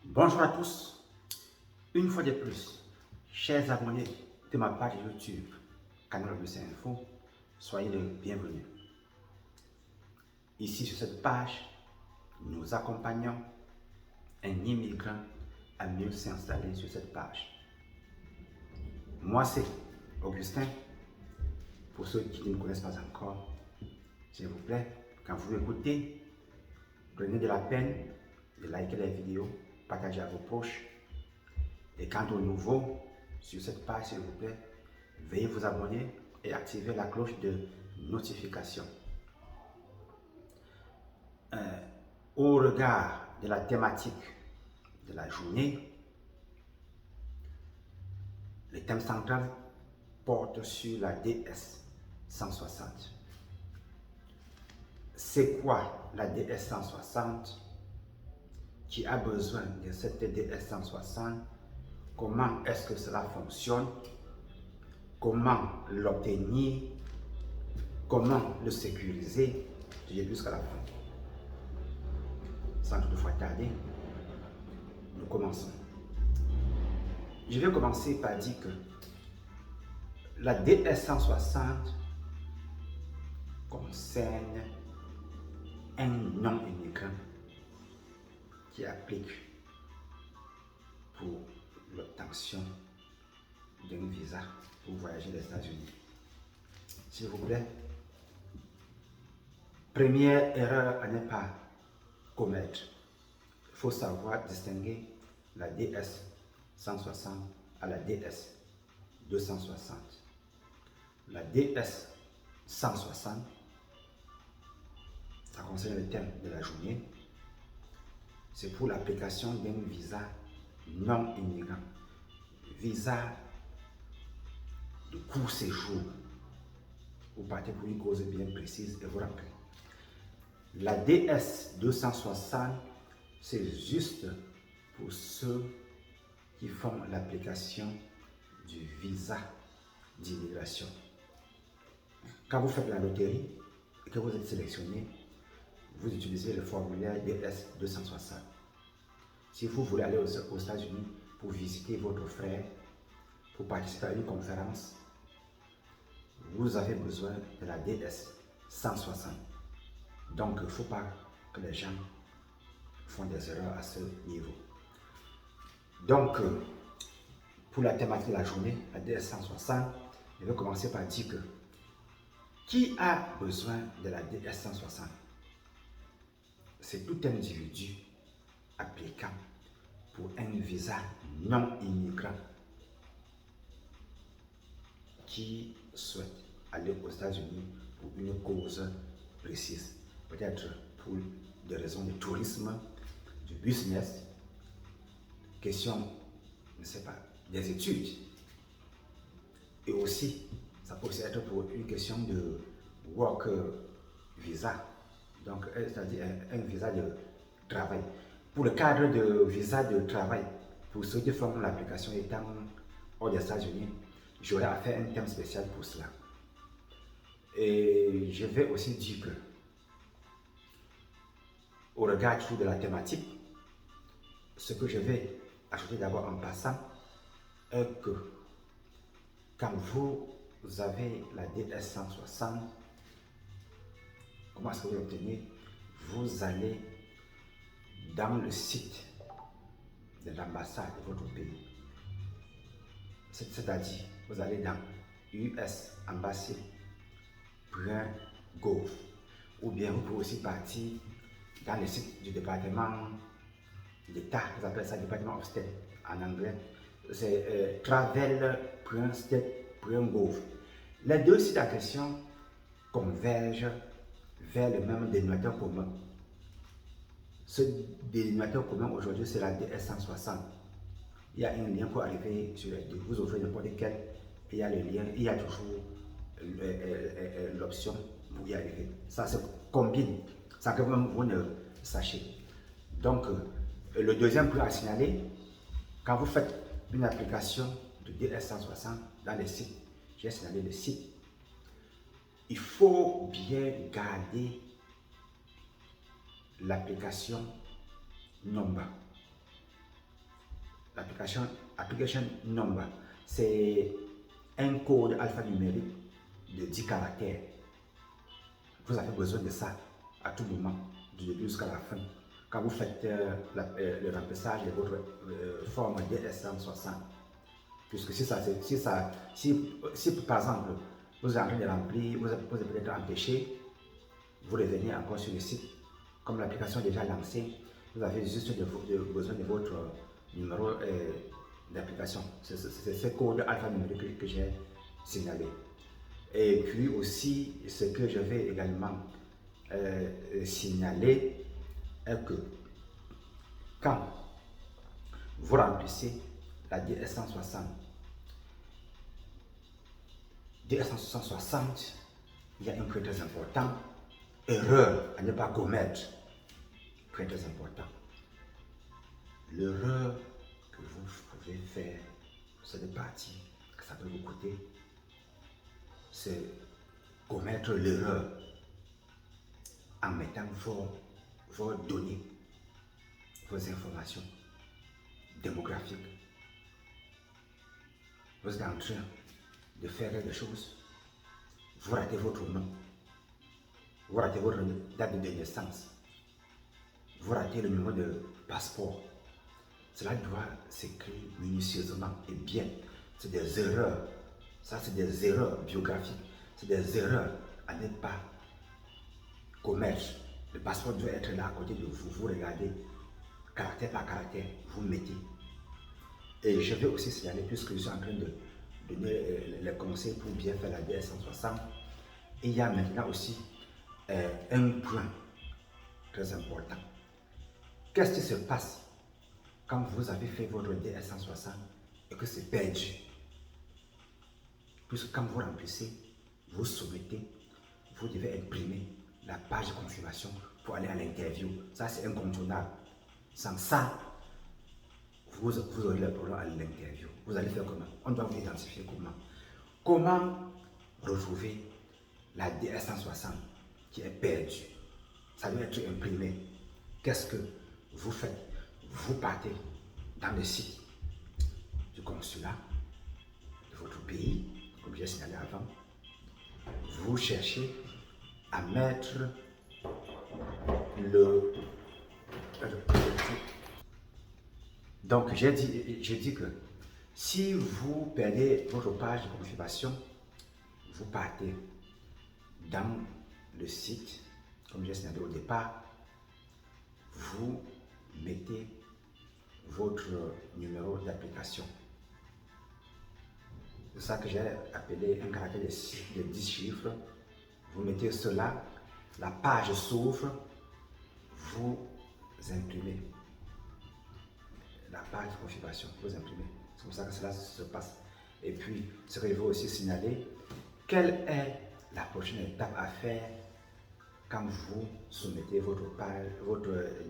Bonjour à tous, une fois de plus, chers abonnés de ma page YouTube, Canal Augustin Info, soyez les bienvenus. Ici sur cette page, nous accompagnons un immigrant à mieux s'installer sur cette page. Moi c'est Augustin, pour ceux qui ne me connaissent pas encore, s'il vous plaît, quand vous écoutez, prenez de la peine de liker les vidéos, partagez à vos proches. Et quant aux nouveaux sur cette page, s'il vous plaît, veuillez vous abonner et activer la cloche de notification. Au regard de la thématique de la journée, le thème central porte sur la DS 160. C'est quoi la DS 160? Qui a besoin de cette DS 160? Comment est-ce que cela fonctionne? Comment l'obtenir? Comment le sécuriser? Jusqu'à la fin. Sans toutefois tarder, nous commençons. Je vais commencer par dire que la DS 160 concerne un non-immigrant qui applique pour l'obtention d'un visa pour voyager aux États-Unis. S'il vous plaît, première erreur à ne pas commettre. Il faut savoir distinguer la DS 160 à la DS 260. La DS 160, ça concerne le thème de la journée. C'est pour l'application d'un visa non immigrant. Visa de court séjour. Vous partez pour une cause bien précise et vous rappelez. La DS 260, c'est juste pour ceux qui font l'application du visa d'immigration. Quand vous faites la loterie et que vous êtes sélectionné, vous utilisez le formulaire DS 260. Si vous voulez aller aux États-Unis pour visiter votre frère, pour participer à une conférence, vous avez besoin de la DS 160. Donc, il ne faut pas que les gens font des erreurs à ce niveau. Donc, pour la thématique de la journée, la DS 160, je vais commencer par dire que qui a besoin de la DS 160? C'est tout individu appliquant pour un visa non immigrant qui souhaite aller aux États-Unis pour une cause précise. Peut-être pour des raisons de tourisme, du business, question, je ne sais pas, des études. Et aussi, ça peut aussi être pour une question de work visa, donc c'est-à-dire un visa de travail. Pour le cadre de visa de travail, pour ceux qui font l'application étant hors des États-Unis, j'aurai à faire un thème spécial pour cela. Et je vais aussi dire que, au regard de la thématique, ce que je vais ajouter d'abord en passant est que quand vous avez la DS 160, comment est-ce que vous l'obtenez? Vous allez dans le site de l'ambassade de votre pays. C'est-à-dire, vous allez dans usembassy.gov ou bien vous pouvez aussi partir dans le site du département d'État, vous appelez ça département of state en anglais, c'est travel.state.gov. Les deux sites en question convergent vers le même dénominateur commun. Ce dénominateur commun aujourd'hui, c'est la DS 160. Il y a un lien pour arriver sur les deux. Vous ouvrez n'importe quel, il y a le lien, il y a toujours l'option pour y arriver. Ça se combine, sans que vous ne sachiez. Donc, le deuxième point à signaler, quand vous faites une application de DS 160 dans les sites, j'ai signalé le site, il faut bien garder l'application Nomba. application number, c'est un code alphanumérique de 10 caractères. Vous avez besoin de ça à tout moment, du début jusqu'à la fin. Quand vous faites le remplissage de votre forme DS160. Puisque si par exemple, vous êtes en train de remplir, vous êtes peut-être empêché, vous revenez encore sur le site. Comme l'application est déjà lancée, vous avez juste besoin de votre numéro d'application. C'est ce code alphanumérique que j'ai signalé. Et puis aussi, ce que je vais également signaler est que quand vous remplissez la DS160, DS160, il y a un point très important, erreur à ne pas commettre, point très important. L'erreur que vous pouvez faire, c'est de partir, que ça peut vous coûter, c'est commettre l'erreur en mettant vos données, vos informations démographiques. Vous êtes en train de faire des choses, vous ratez votre nom, vous ratez votre date de naissance, vous ratez le numéro de passeport. Cela doit s'écrire minutieusement et bien. C'est des erreurs. Ça, c'est des erreurs biographiques. C'est des erreurs à ne pas commettre. Le passeport doit être là à côté de vous. Vous regardez, caractère par caractère, vous mettez. Et je vais aussi signaler, puisque je suis en train de donner les conseils pour bien faire la DS160, il y a maintenant aussi un point très important. Qu'est-ce qui se passe quand vous avez fait votre DS160 et que c'est perdu? Puisque quand vous remplissez, vous soumettez, vous devez imprimer la page de confirmation pour aller à l'interview. Ça, c'est incontournable. Sans ça, vous aurez le problème à l'interview. Vous allez faire comment? On doit vous identifier comment? Comment retrouver la DS160 qui est perdue? Ça doit être imprimé. Qu'est-ce que vous faites? Vous partez dans le site du consulat de votre pays, comme j'ai signalé avant. Vous cherchez à mettre le... Donc, j'ai dit que si vous perdez votre page de confirmation, vous partez dans le site, comme j'ai signalé au départ, vous mettez votre numéro d'application. C'est ça que j'ai appelé un caractère de 10 chiffres. Vous mettez cela, la page s'ouvre, vous imprimez la page de confirmation, vous imprimez. C'est comme ça que cela se passe. Et puis, ce que je veux aussi signaler, quelle est la prochaine étape à faire quand vous soumettez votre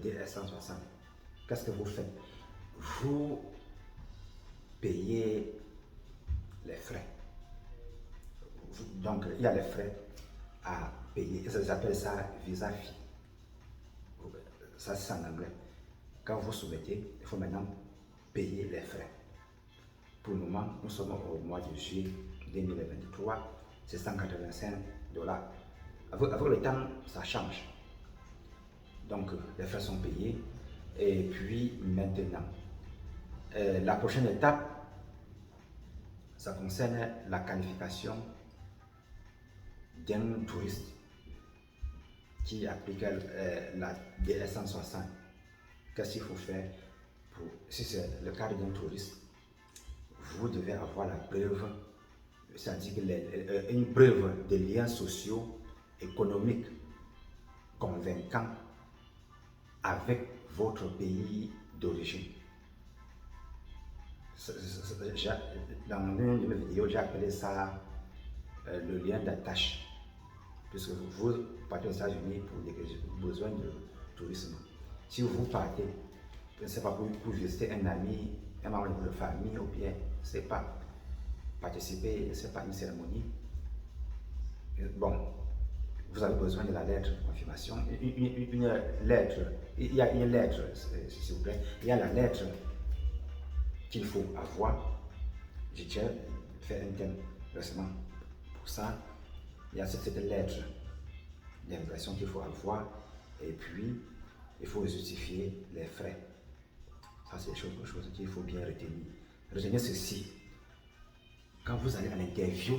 DS160? Qu'est-ce que vous faites? Vous payez les frais. Donc, il y a les frais à payer. Ils appellent ça visa fee. Ça, c'est en anglais. Quand vous soumettez, il faut maintenant payer les frais. Pour le moment, nous sommes au mois de juillet 2023, c'est 185 $. Avec le temps, ça change. Donc, les frais sont payés. Et puis, maintenant, la prochaine étape, ça concerne la qualification d'un touriste qui applique la DS160. Qu'est-ce qu'il faut faire si c'est le cas d'un touriste? Vous devez avoir la preuve, c'est-à-dire une preuve de liens sociaux, économiques, convaincants avec votre pays d'origine. Dans une de mes vidéos, j'ai appelé ça le lien d'attache, puisque vous partez aux États-Unis pour des besoins de tourisme. Si vous partez, je ne sais pas, pour visiter un ami, un membre de votre famille, ou bien, je ne sais pas, participer, je ne sais pas, à une cérémonie, bon, vous avez besoin de la lettre de confirmation, une lettre, il y a une lettre, s'il vous plaît, il y a la lettre qu'il faut avoir. J'ai déjà fait un thème récemment pour ça. Il y a cette lettre d'invitation qu'il faut avoir et puis il faut justifier les frais. Ça, c'est des choses qu'il faut bien retenir. Retenez ceci. Quand vous allez à l'interview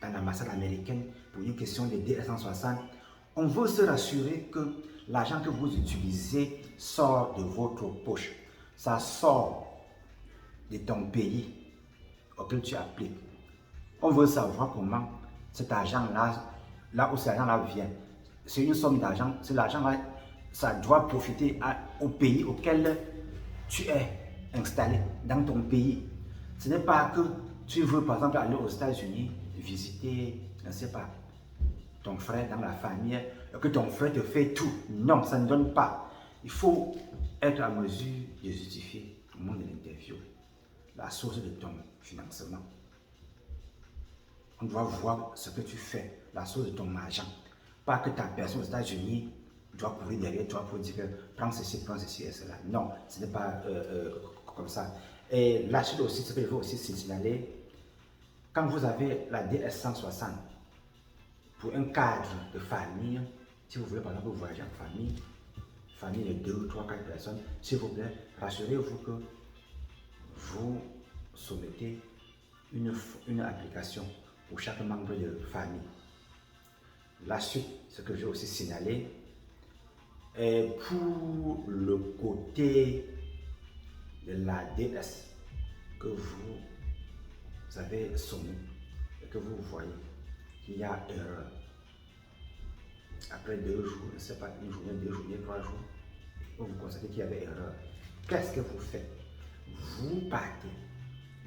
dans l'ambassade américaine pour une question de DS-160, on veut se rassurer que l'argent que vous utilisez sort de votre poche. Ça sort de ton pays auquel tu appliques. On veut savoir comment cet argent-là, là où cet argent-là vient. C'est une somme d'argent, c'est l'argent-là, ça doit profiter au pays auquel tu es installé, dans ton pays. Ce n'est pas que tu veux par exemple aller aux États-Unis visiter, je ne sais pas, ton frère dans la famille, que ton frère te fait tout. Non, ça ne donne pas. Il faut être en mesure de justifier au moment de l'interview la source de ton financement. On doit voir ce que tu fais, la source de ton argent. Pas que ta personne aux États-Unis doit courir derrière toi pour dire que prends ceci et cela. Non, ce n'est pas comme ça. Et la chose aussi, ce que je veux aussi signaler, quand vous avez la DS-160, pour un cadre de famille, si vous voulez par exemple voyager en famille de 2, 3, 4 personnes, s'il vous plaît, rassurez-vous que vous soumettez une application pour chaque membre de famille. La suite, ce que je vais aussi signaler, est pour le côté de la DS que vous avez soumis et que vous voyez qu'il y a erreur. Après 2 jours, je ne sais pas, une journée, 2 journées, 3 jours, vous constatez qu'il y avait erreur. Qu'est-ce que vous faites? Vous partez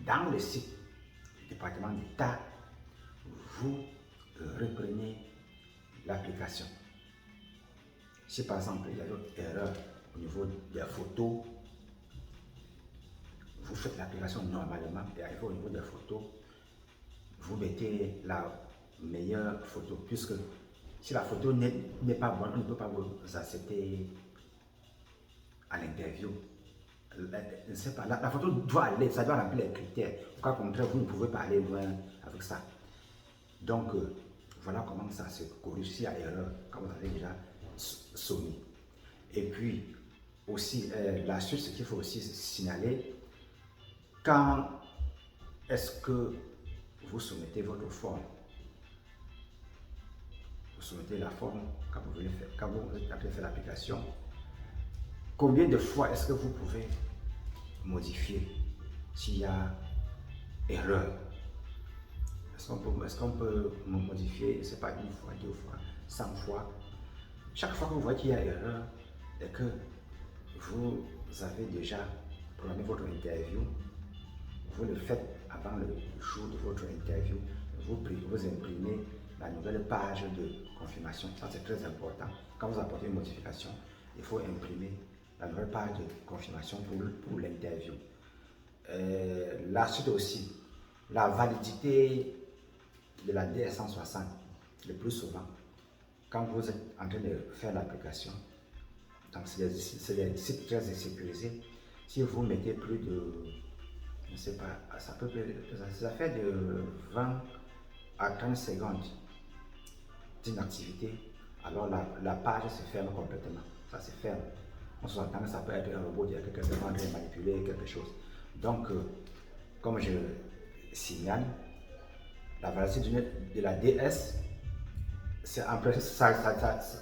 dans le site du département d'État, vous reprenez l'application. Si par exemple il y a une erreur au niveau des photos, vous faites l'application normalement et arrivé au niveau des photos, vous mettez la meilleure photo, puisque si la photo n'est pas bonne, on ne peut pas vous accepter à l'interview. Je ne sais pas, la photo doit aller, ça doit remplir les critères. Au cas contraire, vous ne pouvez pas aller loin avec ça. Donc, voilà comment ça se corrige s'il y a erreur, quand vous avez déjà soumis. Et puis, aussi, la suite, ce qu'il faut aussi signaler, quand est-ce que vous soumettez votre forme? Vous soumettez la forme quand vous avez fait l'application. Combien de fois est-ce que vous pouvez modifier s'il y a erreur? Est-ce qu'on peut modifier, c'est pas 1 fois, 2 fois, 100 fois? Chaque fois que vous voyez qu'il y a erreur et que vous avez déjà programmé votre interview, vous le faites avant le jour de votre interview, vous imprimez la nouvelle page de confirmation. Ça, c'est très important. Quand vous apportez une modification, il faut imprimer la nouvelle page de confirmation pour l'interview. La suite aussi, la validité de la DS-160, le plus souvent, quand vous êtes en train de faire l'application, donc c'est des sites très sécurisés, si vous mettez plus de, je ne sais pas, ça fait de 20 à 30 secondes d'inactivité, alors la page se ferme complètement, ça se ferme. On s'entend que ça peut être un robot, il y a quelqu'un qui est en train de manipuler quelque chose. Donc, comme je signale, la validité de la DS, c'est en principe,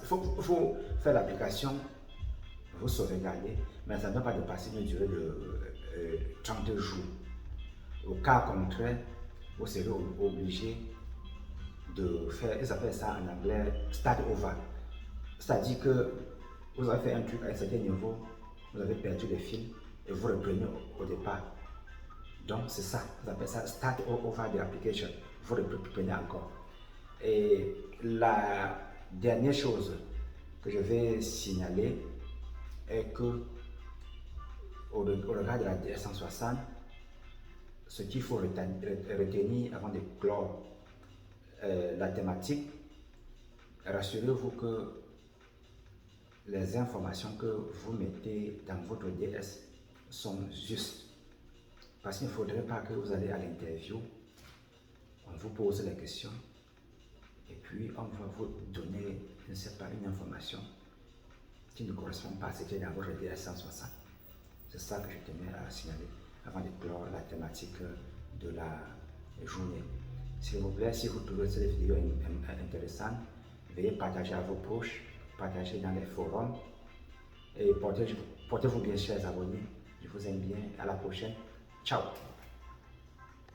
il faut faire l'application, vous sauvegarder, mais ça ne doit pas dépasser une durée de 30 jours. Au cas contraire, vous serez obligé de faire, ils appellent ça en anglais start over. C'est-à-dire que vous avez fait un truc à un certain niveau, vous avez perdu le fil et vous reprenez au départ. Donc c'est ça, vous appelez ça start over the application. Vous reprenez encore. Et la dernière chose que je vais signaler est que au regard de la DS-160, ce qu'il faut retenir avant de clore la thématique, rassurez-vous que les informations que vous mettez dans votre DS sont justes. Parce qu'il ne faudrait pas que vous allez à l'interview, on vous pose les questions et puis on va vous donner, je ne sais pas, une information qui ne correspond pas à ce qui est dans votre DS160. C'est ça que je tenais à signaler avant de clore la thématique de la journée. S'il vous plaît, si vous trouvez cette vidéo intéressante, veuillez partager à vos proches, partager dans les forums et portez-vous bien, chers abonnés. Je vous aime bien. À la prochaine. Ciao.